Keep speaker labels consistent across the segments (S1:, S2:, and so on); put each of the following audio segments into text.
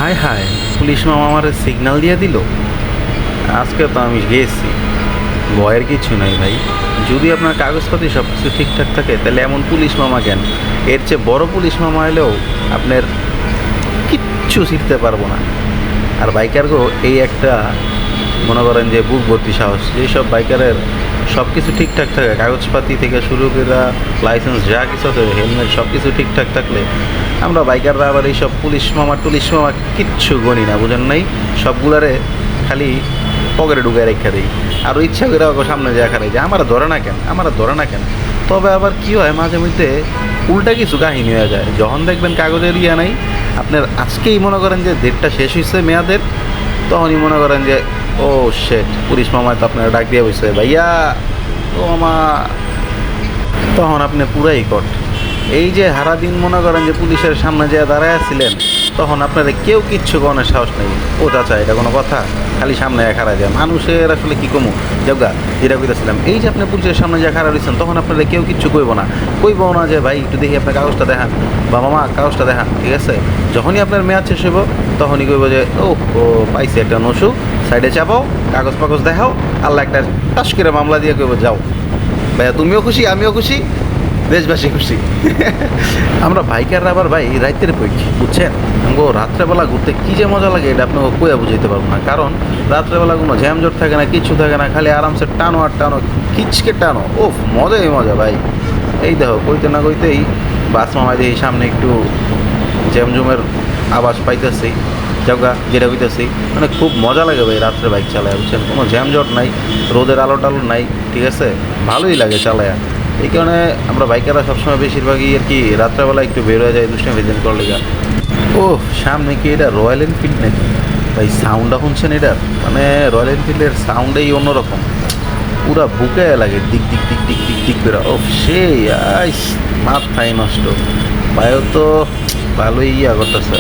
S1: হায় হায়, police মামা আমার signal দিয়ে দিল। আজকে তো আমি গেছি, ভয়ের কিছু নাই ভাই। যদি আপনার কাগজপাতি সব কিছু ঠিকঠাক থাকে তাহলে এমন পুলিশ মামা কেন, এর চেয়ে বড় পুলিশ মামা এলেও আপনার কিচ্ছু শিখতে পারবো না। আর বাইকারগো এই একটা মনে করেন যে বুক ভর্তি সাহস, যেসব বাইকারের সব কিছু ঠিকঠাক থাকে, কাগজপাতি থেকে শুরু করে লাইসেন্স যা কিছু আছে, হেলমেট সব কিছু ঠিকঠাক থাকলে আমরা বাইকাররা আবার এইসব পুলিশ মামা কিচ্ছু গণি না, বুঝেন নাই? সবগুলারে খালি পকেটে ঢুকায় রেখে দিই। আর ইচ্ছা করে ওকে সামনে যা খারাই যে আমার ধরে না কেন। তবে আবার কি হয়, মাঝে মধ্যে উল্টা কিছু কাহিনী হয়ে যায়। যখন দেখবেন কাগজের ইয়ে নাই, আপনার আজকেই মনে করেন যে ডেটটা শেষ হয়েছে মেয়াদের, তখনই মনে করেন যে ও শেট, পুলিশ মামায় তো আপনার ডাক দিয়ে বসে ভাইয়া ও মামা, তখন আপনি পুরাই কট। এই যে দিন মনে করেন যে পুলিশের সামনে যে দাঁড়ায় ছিলেন, তখন আপনাদের কেউ কিচ্ছু করার সাহস নেই। ও চাচা, এটা কোনো কথা? খালি সামনে খাড়া যায় মানুষের, আসলে কি কমু যোগা যেটা কইতেছিলাম। এই যে আপনি পুলিশের সামনে যে খাড়া রয়েছেন, তখন আপনাদের কেউ কিচ্ছু কইব না যে ভাই একটু দেখি আপনার কাগজটা দেখান বা মামা কাগজটা দেখান, ঠিক আছে? যখনই আপনার মেয়াদ শেষ হইব তখনই কইব যে ও ও পাইছি একটা নসু, সাইডে চাপাও, কাগজ দেখাও, আল্লাহ একটা টাস করে মামলা দিয়ে কইব যাও ভাইয়া, তুমিও খুশি আমিও খুশি, দেশবাসী খুশি। আমরা বাইকাররা আবার ভাই রাইতের পক্ষী, বুঝছেন? আমগো রাত্রেবেলা ঘুরতে কী যে মজা লাগে এটা আপনাকে কইয়া বুঝাইতে পারবো না। কারণ রাত্রেবেলা কোনো জ্যামজট থাকে না, কিচ্ছু থাকে না, খালি আরামসে টানো আর টানো, খিচকে টানো, ওফ মজাই মজা ভাই। এই দেখো কইতে না কইতেই বাস মামাই দেখি সামনে একটু জ্যামজুমের আওয়াজ পাইতেছি, জায়গা যেটা হইতেছি, মানে খুব মজা লাগে ভাই রাত্রে বাইক চালায়, বুঝছেন? কোনো জ্যামজট নাই, রোদের আলো টালো নাই, ঠিক আছে, ভালোই লাগে চালায়া। এই কারণে আমরা বাইকাররা সবসময় বেশিরভাগই আর কি রাত্রেবেলা একটু বের হয়ে যায় দুষ্টামি ভেজেন করলে। ও সামনে কি এটা রয়্যাল এনফিল্ড নাকি ভাই? সাউন্ডটা শুনছেন এটার? মানে রয়্যাল এনফিল্ডের সাউন্ডেই অন্যরকম, পুরা বুকে লাগে দিক দিক দিক দিক দিক দিক করে। ও সেই আইস, মাথাই নষ্ট। ভাইও তো ভালোই ইয়া করতেছে।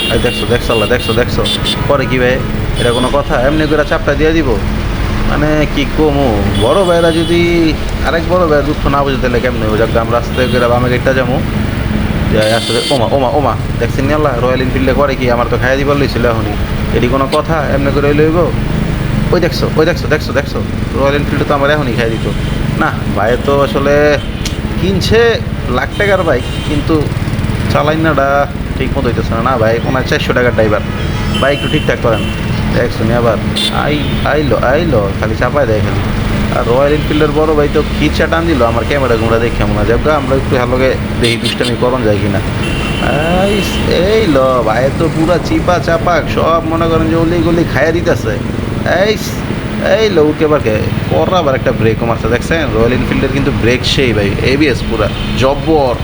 S1: দেখছো পরে কি ভাই, এটা কোনো কথা? এমনি করে চাপটা দিয়ে দিব? মানে কি কমু, বড় ভাইরা যদি আরেক বড় ভাইয়ের দুঃখ না বুঝে তাহলে কেমন হবে? যাক আমরা রাস্তায় করে বামে গেটটা যাবো, আসলে ওমা দেখছেন আল্লাহ, রয়্যাল এনফিল্ডে করে কি আমার তো খাইয়া দিবার লইছিল এখনই, এটি কোনো কথা? এমনি করে লইব? ওই দেখছো রয়্যাল এনফিল্ডে তো আমার এখনই খাই দিত না। ভাই তো আসলে কিনছে লাখ টাকার বাইক, কিন্তু চালাইনাটা ঠিক মতো হইতেছে না। ভাই ওনার 400 টাকার ড্রাইভার, বাইক একটু ঠিকঠাক করেন। দেখছো নি আবার আইলো খালি চাপায় দেয় খালি। আর রয়্যাল এনফিল্ডের বড় ভাই তো খিচা টান দিল আমার ক্যামেরা গুঁড়া দেখে মনে হয়, যাবো আমরা একটু হ্যালোকে দেখি দুষ্টামি করন যায় কিনা। এই ভাই তো পুরা চিপা চাপাক সব মনে করেন যে গলি খাইয়া দিতেছে। এই উঠে বারকে পর আবার একটা ব্রেকও মারছে, দেখছেন? রয়্যাল এনফিল্ডের কিন্তু ব্রেক সেই ভাই, এবিএস পুরা জব্বর।